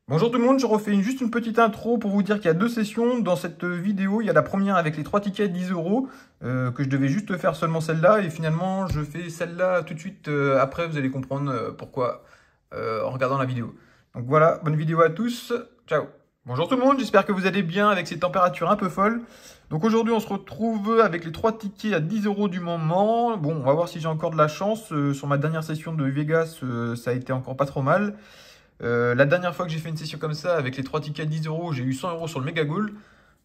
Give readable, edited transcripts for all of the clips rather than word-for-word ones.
Bonjour tout le monde, je refais juste une petite intro pour vous dire qu'il y a deux sessions dans cette vidéo. Il y a la première avec les 3 tickets à 10 euros, que je devais juste faire seulement celle-là, et finalement je fais celle-là tout de suite après, vous allez comprendre pourquoi en regardant la vidéo. Donc voilà, bonne vidéo à tous, ciao. Bonjour tout le monde, j'espère que vous allez bien avec ces températures un peu folles. Donc aujourd'hui on se retrouve avec les 3 tickets à 10 euros du moment. Bon, on va voir si j'ai encore de la chance. Sur ma dernière session de Vegas, ça a été encore pas trop mal. La dernière fois que j'ai fait une session comme ça, avec les 3 tickets à 10 euros, j'ai eu 100 euros sur le méga goal.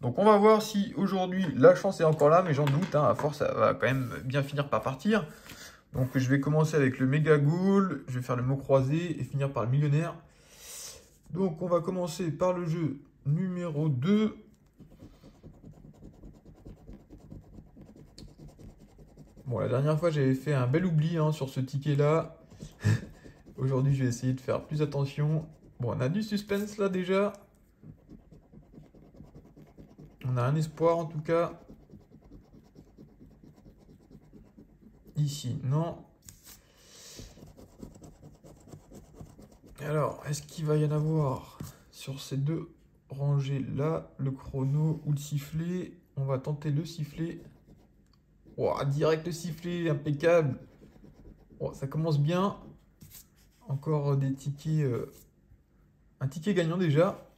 Donc on va voir si aujourd'hui la chance est encore là, mais j'en doute, hein, à force ça va quand même bien finir par partir. Donc je vais commencer avec le méga goal, je vais faire le mot croisé et finir par le millionnaire. Donc on va commencer par le jeu numéro 2. Bon, la dernière fois j'avais fait un bel oubli hein, sur ce ticket là. Aujourd'hui je vais essayer de faire plus attention. Bon, on a du suspense là déjà. On a un espoir en tout cas. Ici, non. Alors, est-ce qu'il va y en avoir sur ces deux rangées-là, le chrono ou le sifflet? On va tenter le sifflet. Ouah, direct le sifflet, impeccable. Oh, ça commence bien. Encore des tickets. Un ticket gagnant déjà.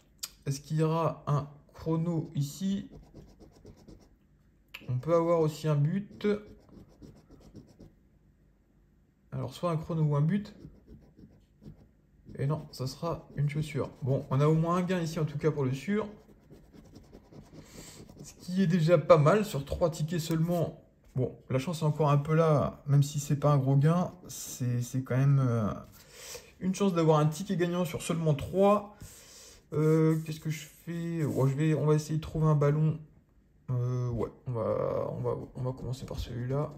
Est-ce qu'il y aura un chrono ici? On peut avoir aussi un but. Alors, soit un chrono ou un but. Et non, ça sera une chaussure. Bon, on a au moins un gain ici en tout cas pour le sûr. Ce qui est déjà pas mal sur 3 tickets seulement. Bon, la chance est encore un peu là, même si c'est pas un gros gain. C'est quand même une chance d'avoir un ticket gagnant sur seulement 3. Qu'est-ce que je fais? On va essayer de trouver un ballon. Ouais, on va commencer par celui-là.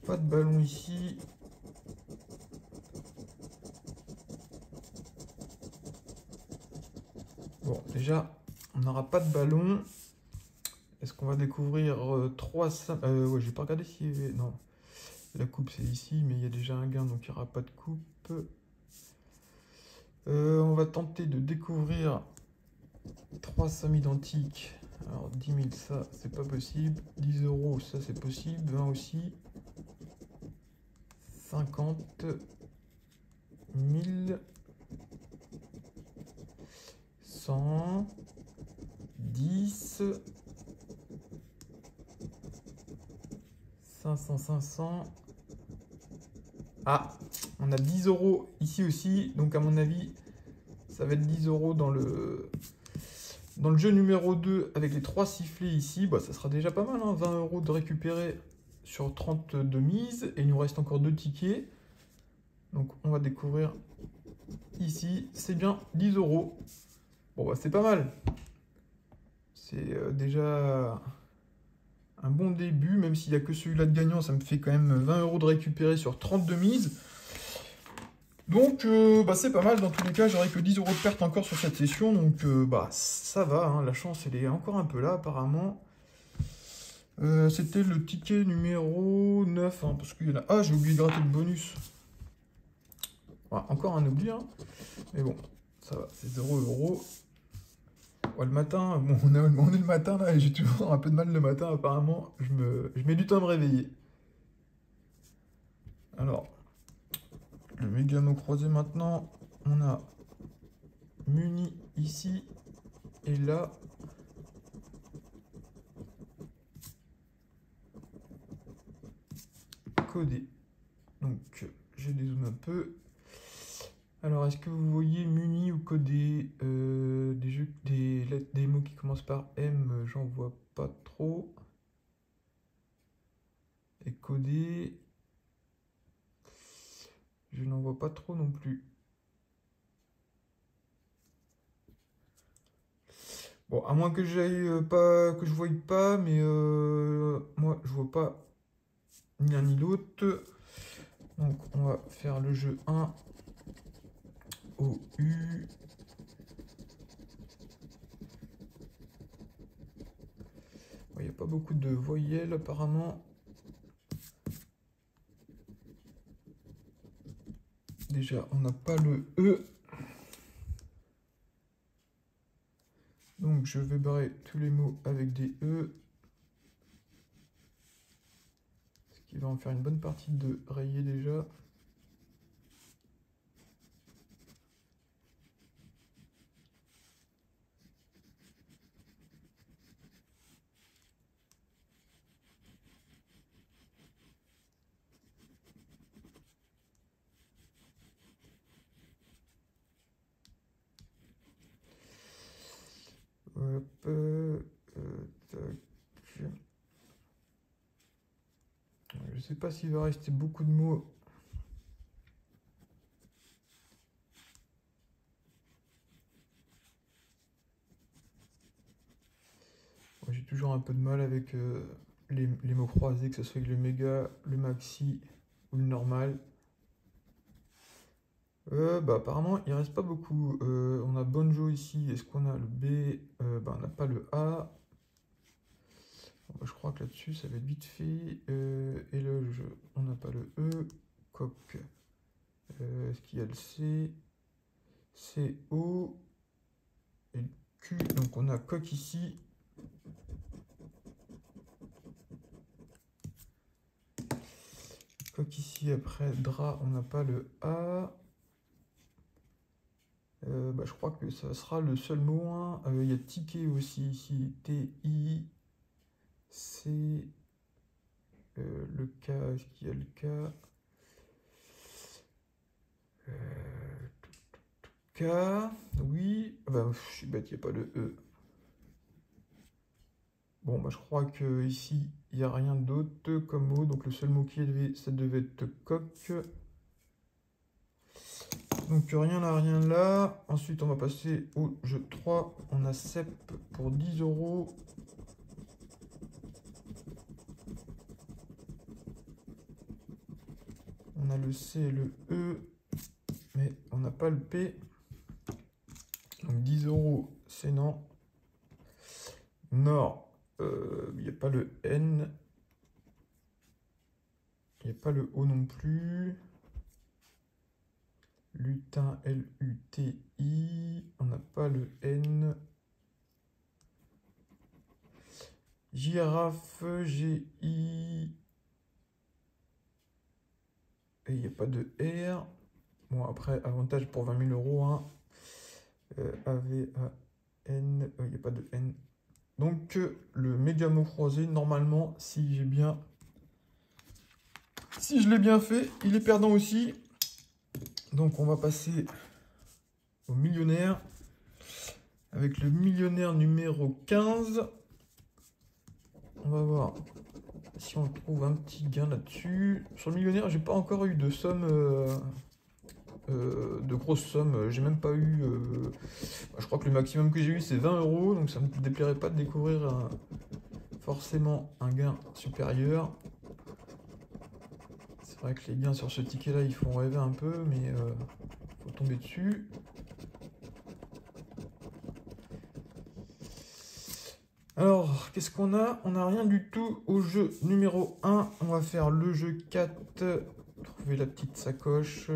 Pas de ballon ici. Bon, déjà, on n'aura pas de ballon. Est-ce qu'on va découvrir 3... ouais, j'ai pas regardé si... Non, la coupe c'est ici, mais il y a déjà un gain, donc il n'y aura pas de coupe. On va tenter de découvrir 3 sommes identiques. Alors 10 000, ça c'est pas possible. 10 euros, ça c'est possible. 20 aussi. 50 1000 100 10 500 500. Ah, on a 10 euros ici aussi. Donc à mon avis, ça va être 10 euros dans le jeu numéro 2 avec les 3 sifflets ici. Bah, ça sera déjà pas mal, hein, 20 euros de récupérer sur 30 de mise. Et il nous reste encore 2 tickets. Donc on va découvrir ici. C'est bien 10 euros. Bon, bah, c'est pas mal. C'est déjà un bon début. Même s'il n'y a que celui-là de gagnant, ça me fait quand même 20 euros de récupérer sur 30 de mise. Donc, bah, c'est pas mal. Dans tous les cas, j'aurai que 10 euros de perte encore sur cette session. Donc, bah, ça va. Hein, la chance, elle est encore un peu là, apparemment. C'était le ticket numéro 9. Hein, parce qu'il y en a... Ah, j'ai oublié de gratter le bonus. Ouais, encore un oubli. Hein. Mais bon, ça va. C'est 0 euros. Ouais, le matin, bon, on est le matin, là, et j'ai toujours un peu de mal le matin, apparemment. Je mets du temps à me réveiller. Alors, le mégano croisé maintenant. On a muni ici. Et là, codé. Donc, je dézoome un peu. Alors, est-ce que vous voyez muni ou codé des mots qui commencent par M, j'en vois pas trop. Et codé, je n'en vois pas trop non plus. Bon, à moins que j'aille pas, que je voie pas, mais moi je vois pas ni l'un ni l'autre. Donc on va faire le jeu 1 au U. Il n'y a pas beaucoup de voyelles apparemment. Déjà, on n'a pas le E. Donc, je vais barrer tous les mots avec des E. Ce qui va en faire une bonne partie de rayer déjà. Hop, tac. Je sais pas s'il va rester beaucoup de mots. J'ai toujours un peu de mal avec les mots croisés, que ce soit avec le méga, le maxi ou le normal. Bah, apparemment, il reste pas beaucoup. On a Bonjo ici. Est-ce qu'on a le B? Bah, on n'a pas le A. Bon, bah, je crois que là-dessus, ça va être vite fait. Et là, on n'a pas le E. Coq. Est-ce qu'il y a le C? C, O. Et le Q. Donc, on a coq ici. Coq ici. Après, drap, on n'a pas le A. Bah, je crois que ça sera le seul mot. Hein. Il y a ticket aussi ici. T-I. C. Le K. Est-ce qu'il y a le K? K. Oui. Bah, je suis bête, il n'y a pas le E. Bon, bah, je crois que ici il n'y a rien d'autre comme mot. Donc le seul mot qui est élevé, ça devait être coq. Donc rien là, rien là. Ensuite, on va passer au jeu 3. On a CEP pour 10 €. On a le C et le E, mais on n'a pas le P. Donc 10 €, c'est non. Nord, il n'y a pas le N. Il n'y a pas le O non plus. Lutin, L-U-T-I. On n'a pas le N. Girafe, G-I. Et il n'y a pas de R. Bon, après, avantage pour 20 000 €. Hein. A-V-A-N. Il n'y a pas de N. Donc, le méga mot croisé, normalement, si j'ai bien... Si je l'ai bien fait, il est perdant aussi. Donc, on va passer au millionnaire. Avec le millionnaire numéro 15. On va voir si on trouve un petit gain là-dessus. Sur le millionnaire, j'ai pas encore eu de somme, de grosses sommes. J'ai même pas eu... je crois que le maximum que j'ai eu, c'est 20 €. Donc ça ne me déplairait pas de découvrir forcément un gain supérieur. C'est vrai que les gains sur ce ticket-là, ils font rêver un peu, mais faut tomber dessus. Alors, qu'est-ce qu'on a? On n'a rien du tout au jeu numéro 1. On va faire le jeu 4. Trouver la petite sacoche.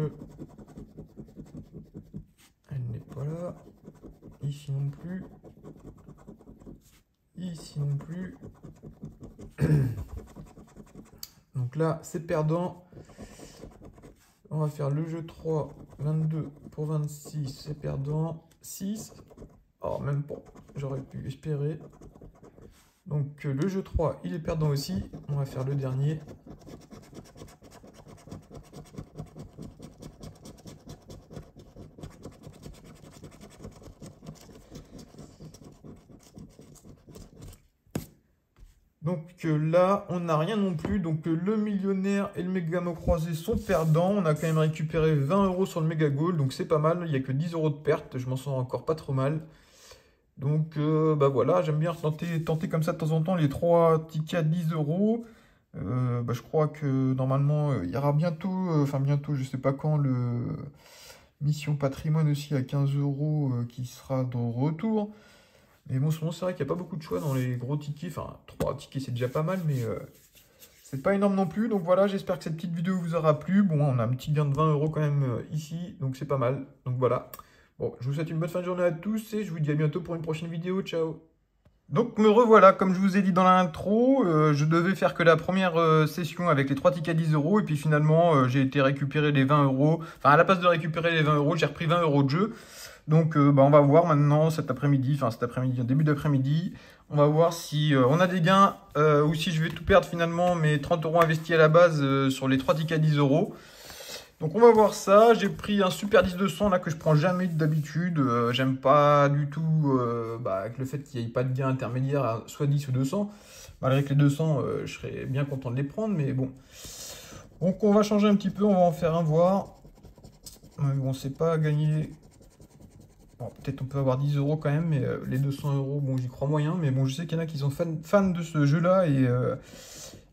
Elle n'est pas là. Ici non plus. Ici non plus. Donc là, c'est perdant. On va faire le jeu 3. 22 pour 26, c'est perdant. 6. Oh, même pas. J'aurais pu espérer. Donc le jeu 3, il est perdant aussi. On va faire le dernier. Donc là, on n'a rien non plus. Donc le millionnaire et le méga mot croisé sont perdants. On a quand même récupéré 20 € sur le méga goal. Donc c'est pas mal. Il n'y a que 10 € de perte. Je m'en sors encore pas trop mal. Donc bah voilà, j'aime bien tenter comme ça de temps en temps les 3 tickets à 10 €. Bah, je crois que normalement il y aura bientôt, enfin bientôt, je sais pas quand, le Mission Patrimoine aussi à 15 € qui sera de retour. Mais bon, c'est vrai qu'il n'y a pas beaucoup de choix dans les gros tickets. Enfin, 3 tickets c'est déjà pas mal, mais C'est pas énorme non plus, donc voilà, j'espère que cette petite vidéo vous aura plu. Bon, on a un petit gain de 20 € quand même ici, donc c'est pas mal. Donc voilà. Bon, je vous souhaite une bonne fin de journée à tous et je vous dis à bientôt pour une prochaine vidéo. Ciao! Donc me revoilà, comme je vous ai dit dans l'intro, je devais faire que la première session avec les 3 tickets à 10 € et puis finalement j'ai été récupérer les 20 €. Enfin à la place de récupérer les 20 €, j'ai repris 20 € de jeu. Donc on va voir maintenant cet après-midi, en début d'après-midi, on va voir si on a des gains ou si je vais tout perdre finalement mes 30 € investis à la base sur les 3 tickets à 10 €. Donc on va voir ça, j'ai pris un Super 10 200 là que je prends jamais d'habitude, j'aime pas du tout avec le fait qu'il n'y ait pas de gain intermédiaire à soit 10 ou 200, malgré que les 200 je serais bien content de les prendre, mais bon. Donc on va changer un petit peu, on va en faire un voir. Bon c'est pas gagner, bon, peut-être on peut avoir 10 € quand même, mais les 200 €, bon j'y crois moyen, mais bon je sais qu'il y en a qui sont fans de ce jeu là et...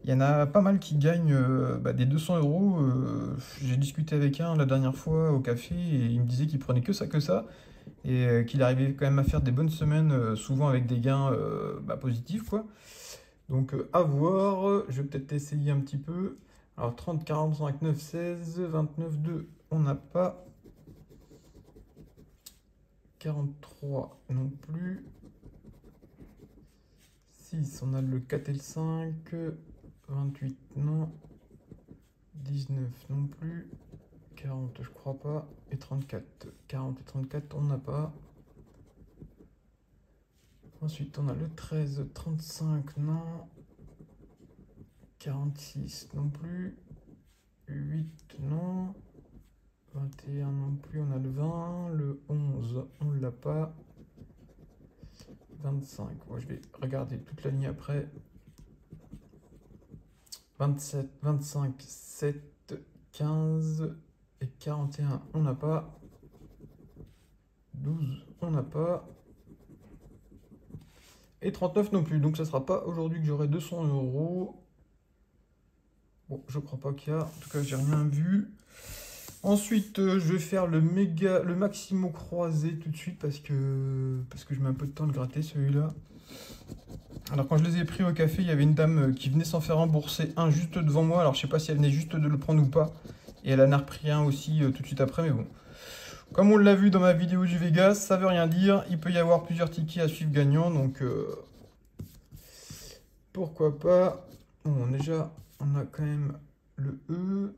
il y en a pas mal qui gagnent des 200 €. J'ai discuté avec un la dernière fois au café et il me disait qu'il prenait que ça. Et qu'il arrivait quand même à faire des bonnes semaines, souvent avec des gains positifs, quoi. Donc à voir, je vais peut-être essayer un petit peu. Alors 30, 40, 59, 16, 29, 2, on n'a pas. 43 non plus. 6, on a le 4 et le 5. 28, non. 19 non plus. 40, je crois pas. Et 34. 40 et 34, on n'a pas. Ensuite, on a le 13, 35, non. 46 non plus. 8, non. 21 non plus, on a le 20. Le 11, on l'a pas. 25, ouais, je vais regarder toute la ligne après. 27, 25, 7, 15 et 41, on n'a pas. 12, on n'a pas. Et 39 non plus, donc ça sera pas aujourd'hui que j'aurai 200 €. Bon, je crois pas qu'il y a, en tout cas j'ai rien vu. Ensuite, je vais faire le Maximo croisé tout de suite parce que je mets un peu de temps à le gratter celui-là. Alors quand je les ai pris au café, il y avait une dame qui venait s'en faire rembourser un juste devant moi. Alors je sais pas si elle venait juste de le prendre ou pas. Et elle en a repris un aussi tout de suite après, mais bon. Comme on l'a vu dans ma vidéo du Vegas, ça veut rien dire. Il peut y avoir plusieurs tickets à suivre gagnants, donc pourquoi pas. Bon, déjà, on a quand même le E.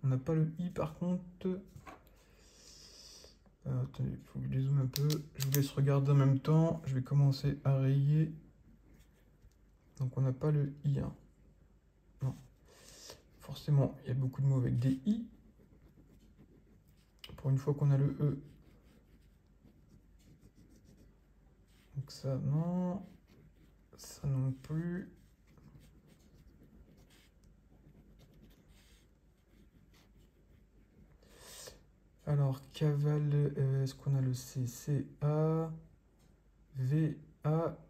On n'a pas le I par contre. Attendez, il faut que je les zoome un peu. Je vous laisse regarder en même temps. Je vais commencer à rayer. Donc on n'a pas le I. Hein. Non. Forcément, il y a beaucoup de mots avec des I. Pour une fois qu'on a le E. Donc ça, non. Ça non plus. Alors, cavale, est-ce qu'on a le C? C-A, V-A-L-E.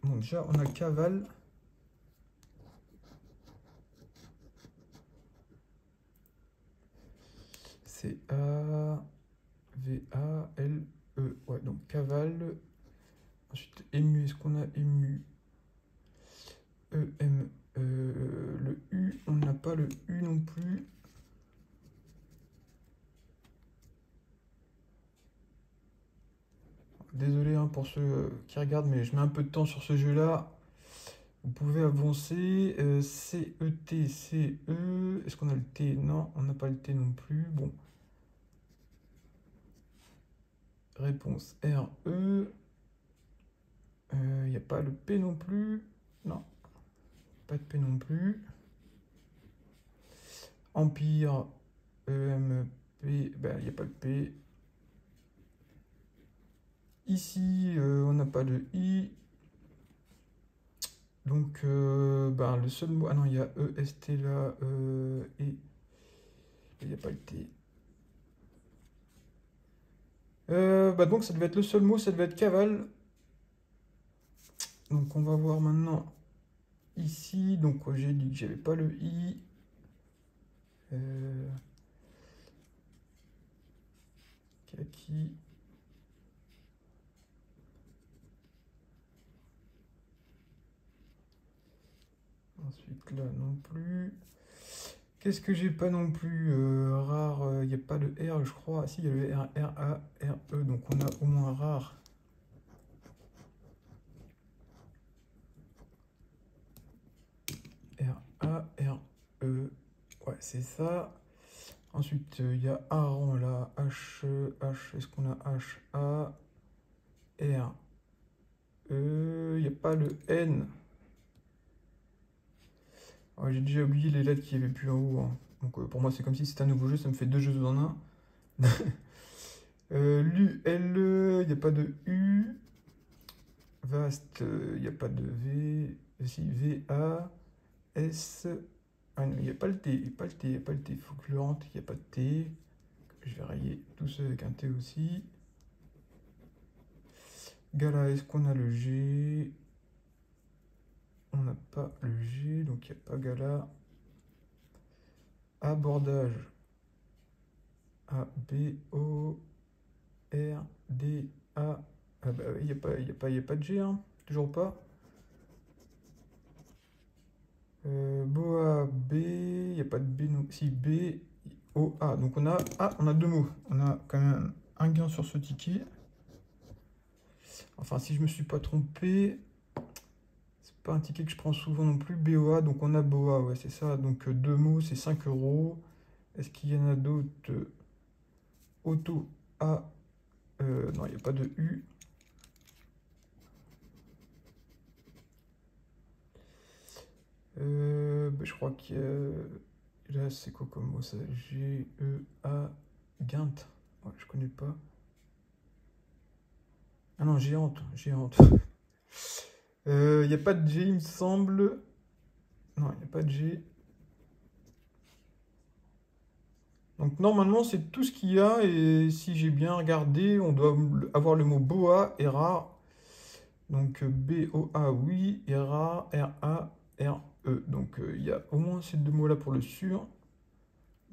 Bon, déjà, on a cavale. C-A-V-A-L-E. Ouais, donc cavale. Ensuite, ému, est-ce qu'on a ému? E-M. Le U, on n'a pas le U non plus. Désolé hein, pour ceux qui regardent, mais je mets un peu de temps sur ce jeu-là. Vous pouvez avancer. C-E-T, C-E. Est-ce qu'on a le T? Non, on n'a pas le T non plus. Bon. Réponse R-E. Il n'y a pas le P non plus. Non. Pas de P non plus. Empire. E-M-P. Ben, il n'y a pas le P. Ici, on n'a pas de I. Donc, le seul mot... Ah non, il y a E-S-T là. Et... Il n'y a pas le T. Donc, ça devait être le seul mot, ça devait être cavale. Donc, on va voir maintenant ici. Donc, j'ai dit que j'avais pas le I. Kaki. Ensuite, là non plus. Qu'est-ce que j'ai pas non plus rare, il n'y a pas de R, je crois. Ah, si, il y a le R, R, A, R, E. Donc on a au moins rare. R, A, R, E. Ouais, c'est ça. Ensuite, il y a Aaron là. H, H. Est-ce qu'on a H, A, R, E. Il n'y a pas le N. Ouais, j'ai déjà oublié les lettres qu'il n'y avait plus en haut, hein. Donc pour moi, c'est comme si c'était un nouveau jeu. Ça me fait 2 jeux en un. L'U, L, il n'y a pas de U. Vaste, il n'y a pas de V. Si, V, A, S. Ah non, il n'y a pas le T. Il n'y a pas le T. Il n'y a pas le T. Folklorante, il n'y a pas de T. Je vais rayer tout ça avec un T aussi. Gala, est-ce qu'on a le G? On n'a pas le G, donc il n'y a pas Gala. Abordage. A, B, O, R, D, A. Ah bah il n'y a pas de G, hein. Toujours pas. Boa, B, il n'y a pas de B, non. Si, B, O, A. Donc on a 2 mots. On a quand même un gain sur ce ticket. Enfin, si je me suis pas trompé, c'est pas un ticket que je prends souvent non plus. BOA, donc on a Boa, ouais, c'est ça. Donc 2 mots, c'est 5 euros. Est-ce qu'il y en a d'autres? Auto, A, non, il n'y a pas de U. Bah, je crois qu'il y a... Là, c'est quoi comme mot ça? G-E-A, Guint. Ouais, je connais pas. Ah non, géante, géante. Il n'y a pas de G, il me semble. Non, il n'y a pas de G. Donc normalement, c'est tout ce qu'il y a. Et si j'ai bien regardé, on doit avoir le mot boa et rare. Donc B-O-A, oui, et rare, R-A-R-E. Donc il y a au moins ces 2 mots-là pour le sûr.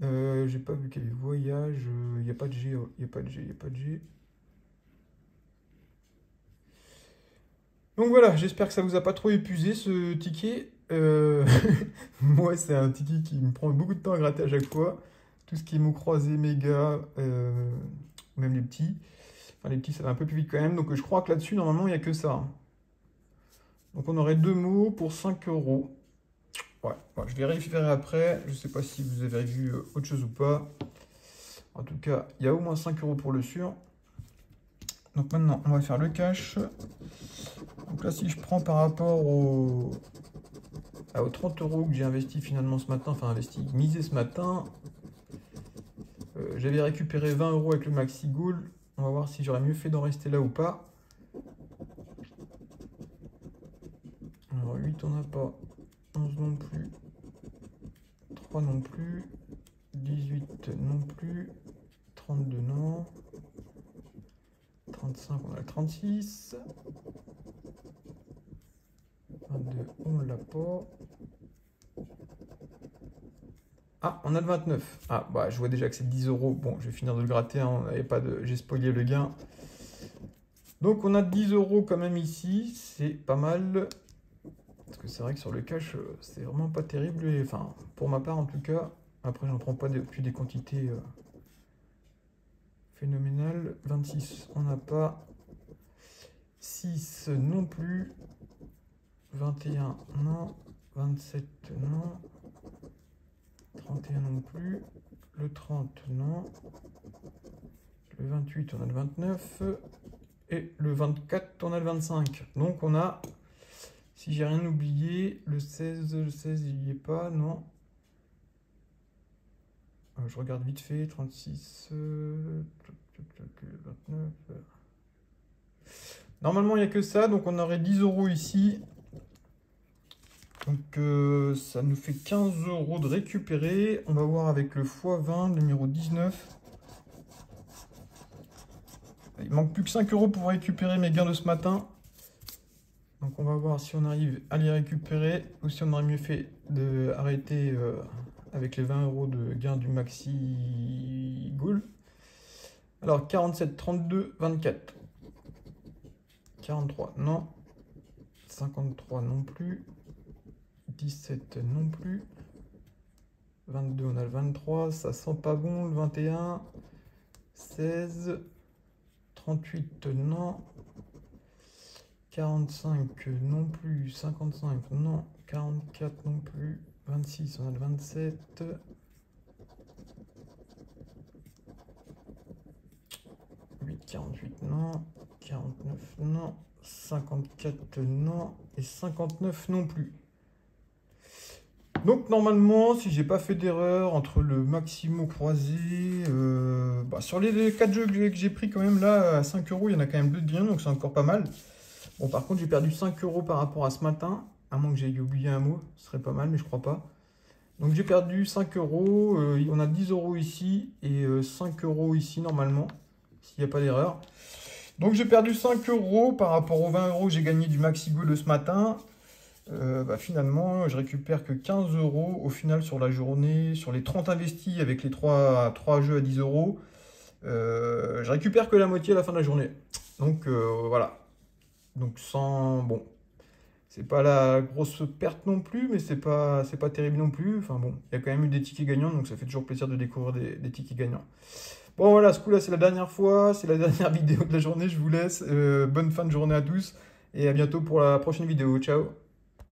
J'ai pas vu qu'il y avait voyage. Il n'y a pas de G, il n'y a pas de G, il n'y a pas de G. Donc voilà, j'espère que ça vous a pas trop épuisé ce ticket. Moi, c'est un ticket qui me prend beaucoup de temps à gratter à chaque fois. Tout ce qui est mots croisés, méga, même les petits. Enfin, les petits, ça va un peu plus vite quand même. Donc je crois que là-dessus, normalement, il n'y a que ça, hein. Donc on aurait 2 mots pour 5 euros. Ouais, je vais vérifier après. Je ne sais pas si vous avez vu autre chose ou pas. En tout cas, il y a au moins 5 euros pour le sûr. Donc maintenant, on va faire le cash. Donc là, si je prends par rapport aux 30 euros que j'ai investi finalement ce matin, enfin misé ce matin, j'avais récupéré 20 euros avec le Maxi Goal. On va voir si j'aurais mieux fait d'en rester là ou pas. Alors 8 on n'a pas, 11 non plus, 3 non plus, 18 non plus, 32 non, 35 on a le 36, 22 on l'a pas. Ah, on a le 29. Ah, bah, je vois déjà que c'est 10 euros. Bon, je vais finir de le gratter, hein. J'ai spoilé le gain. Donc, on a 10 euros quand même ici. C'est pas mal. Parce que c'est vrai que sur le cash, c'est vraiment pas terrible. Enfin, pour ma part, en tout cas. Après, j'en prends pas plus des quantités phénoménales. 26, on n'a pas. 6 non plus. 21, non. 27, non. 31 non plus, le 30 non, le 28 on a le 29 et le 24 on a le 25. Donc on a, si j'ai rien oublié, le 16 il n'y est pas, non. Je regarde vite fait, 36, 29. Normalement il n'y a que ça, donc on aurait 10 euros ici. Donc ça nous fait 15 euros de récupérer. On va voir avec le x20, numéro 19. Il manque plus que 5 euros pour récupérer mes gains de ce matin. Donc on va voir si on arrive à les récupérer ou si on aurait mieux fait d'arrêter avec les 20 euros de gains du Maxi Goal. Alors 47, 32, 24. 43, non. 53 non plus. 17 non plus. 22, on a le 23, ça sent pas bon. Le 21, 16, 38 non. 45 non plus, 55 non, 44 non plus, 26 on a le 27, 48 non, 49 non, 54 non et 59 non plus. Donc normalement, si j'ai pas fait d'erreur entre le Maximo croisé, sur les 4 jeux que j'ai pris quand même là, à 5 €, il y en a quand même 2 de bien, donc c'est encore pas mal. Bon, par contre, j'ai perdu 5 € par rapport à ce matin, à moins que j'aie oublié un mot, ce serait pas mal, mais je crois pas. Donc j'ai perdu 5 €, on a 10 € ici et 5 € ici normalement, s'il n'y a pas d'erreur. Donc j'ai perdu 5 € par rapport aux 20 € que j'ai gagné du Maxigo de ce matin. Finalement, je récupère que 15 € au final sur la journée, sur les 30 investis avec les 3 jeux à 10 €. Je récupère que la moitié à la fin de la journée. Donc voilà. Donc bon, c'est pas la grosse perte non plus, mais c'est pas terrible non plus. Enfin bon, il y a quand même eu des tickets gagnants, donc ça fait toujours plaisir de découvrir des tickets gagnants. Bon voilà, ce coup-là c'est la dernière fois, c'est la dernière vidéo de la journée, je vous laisse. Bonne fin de journée à tous, et à bientôt pour la prochaine vidéo. Ciao!